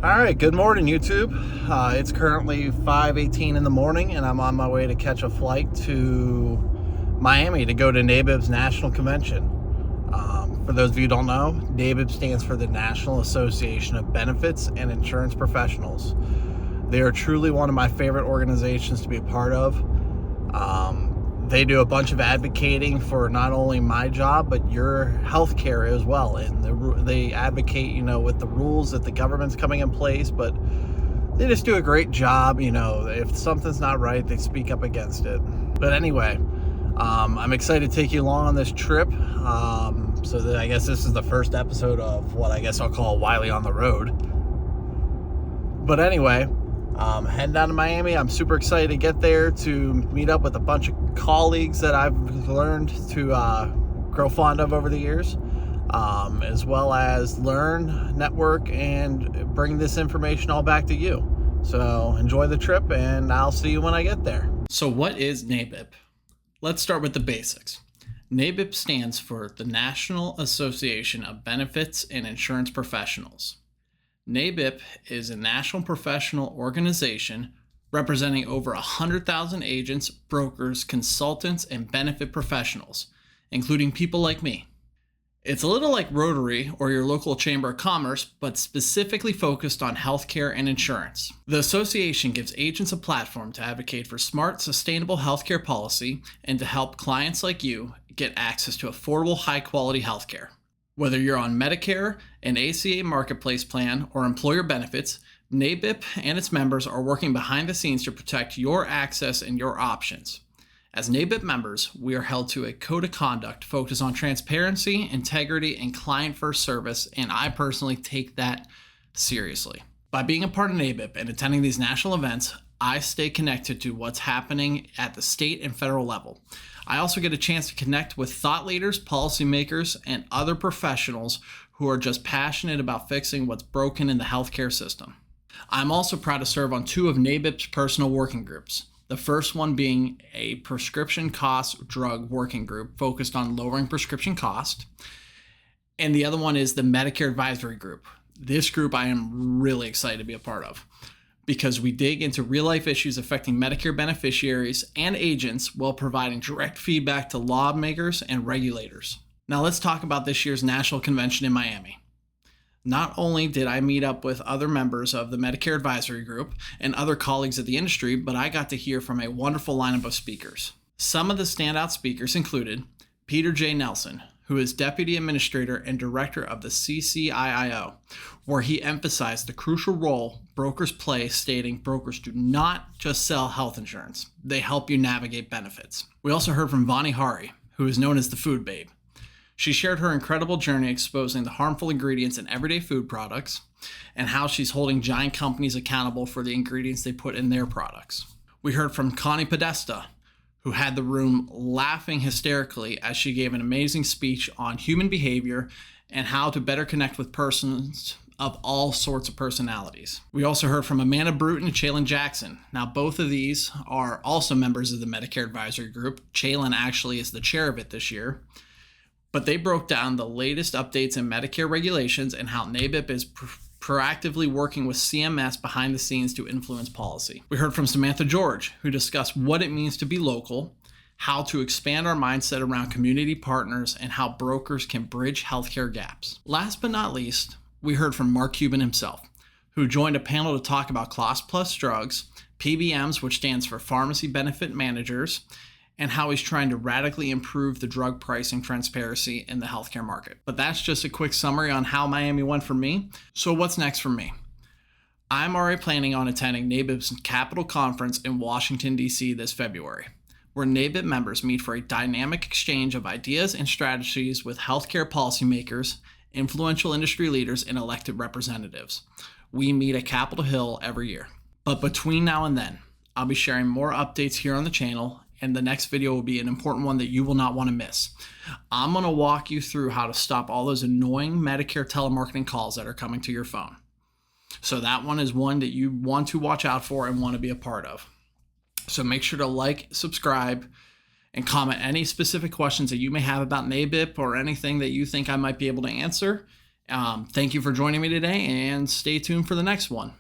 All right, good morning, YouTube. It's currently 5:18 in the morning, and I'm on my way to catch a flight to Miami to go to NABIP's National Convention. For those of you who don't know, NABIP stands for the National Association of Benefits and Insurance Professionals. They are truly one of my favorite organizations to be a part of. They do a bunch of advocating for not only my job, but your healthcare as well. And they advocate, with the rules that the government's coming in place, but they just do a great job. If something's not right, they speak up against it. But anyway, I'm excited to take you along on this trip. So that I guess this is the first episode of what I guess I'll call Wiley on the road. But anyway, heading down to Miami. I'm super excited to get there to meet up with a bunch of colleagues that I've learned to grow fond of over the years, as well as learn, network, and bring this information all back to you. So enjoy the trip, and I'll see you when I get there. So what is NABIP? Let's start with the basics. NABIP stands for the National Association of Benefits and Insurance Professionals. NABIP is a national professional organization representing over 100,000 agents, brokers, consultants, and benefit professionals, including people like me. It's a little like Rotary or your local Chamber of Commerce, but specifically focused on healthcare and insurance. The association gives agents a platform to advocate for smart, sustainable healthcare policy and to help clients like you get access to affordable, high-quality healthcare. Whether you're on Medicare, an ACA marketplace plan, or employer benefits, NABIP and its members are working behind the scenes to protect your access and your options. As NABIP members, we are held to a code of conduct focused on transparency, integrity, and client-first service, and I personally take that seriously. By being a part of NABIP and attending these national events, I stay connected to what's happening at the state and federal level. I also get a chance to connect with thought leaders, policymakers, and other professionals who are just passionate about fixing what's broken in the healthcare system. I'm also proud to serve on two of NABIP's personal working groups. The first one being a prescription cost drug working group focused on lowering prescription cost. And the other one is the Medicare Advisory Group. This group I am really excited to be a part of, because we dig into real-life issues affecting Medicare beneficiaries and agents while providing direct feedback to lawmakers and regulators. Now let's talk about this year's national convention in Miami. Not only did I meet up with other members of the Medicare Advisory Group and other colleagues at the industry, but I got to hear from a wonderful lineup of speakers. Some of the standout speakers included Peter J. Nelson, who is Deputy Administrator and Director of the CCIIO, where he emphasized the crucial role brokers play, stating brokers do not just sell health insurance, they help you navigate benefits. We also heard from Vani Hari, who is known as the Food Babe. She shared her incredible journey exposing the harmful ingredients in everyday food products and how she's holding giant companies accountable for the ingredients they put in their products. We heard from Connie Podesta, who had the room laughing hysterically as she gave an amazing speech on human behavior and how to better connect with persons of all sorts of personalities. We also heard from Amanda Bruton and Chaylin Jackson. Now, both of these are also members of the Medicare Advisory Group. Chaylin actually is the chair of it this year. But they broke down the latest updates in Medicare regulations and how NABIP is proactively working with CMS behind the scenes to influence policy. We heard from Samantha George, who discussed what it means to be local, how to expand our mindset around community partners, and how brokers can bridge healthcare gaps. Last but not least, we heard from Mark Cuban himself, who joined a panel to talk about cost plus drugs, PBMs, which stands for Pharmacy Benefit Managers, and how he's trying to radically improve the drug pricing transparency in the healthcare market. But that's just a quick summary on how Miami went for me. So what's next for me? I'm already planning on attending NABIP's Capital Conference in Washington, D.C. this February, where NABIP members meet for a dynamic exchange of ideas and strategies with healthcare policymakers, influential industry leaders, and elected representatives. We meet at Capitol Hill every year. But between now and then, I'll be sharing more updates here on the channel, and the next video will be an important one that you will not want to miss. I'm going to walk you through how to stop all those annoying Medicare telemarketing calls that are coming to your phone. So that one is one that you want to watch out for and want to be a part of. So make sure to like, subscribe, and comment any specific questions that you may have about NABIP or anything that you think I might be able to answer. Thank you for joining me today, and stay tuned for the next one.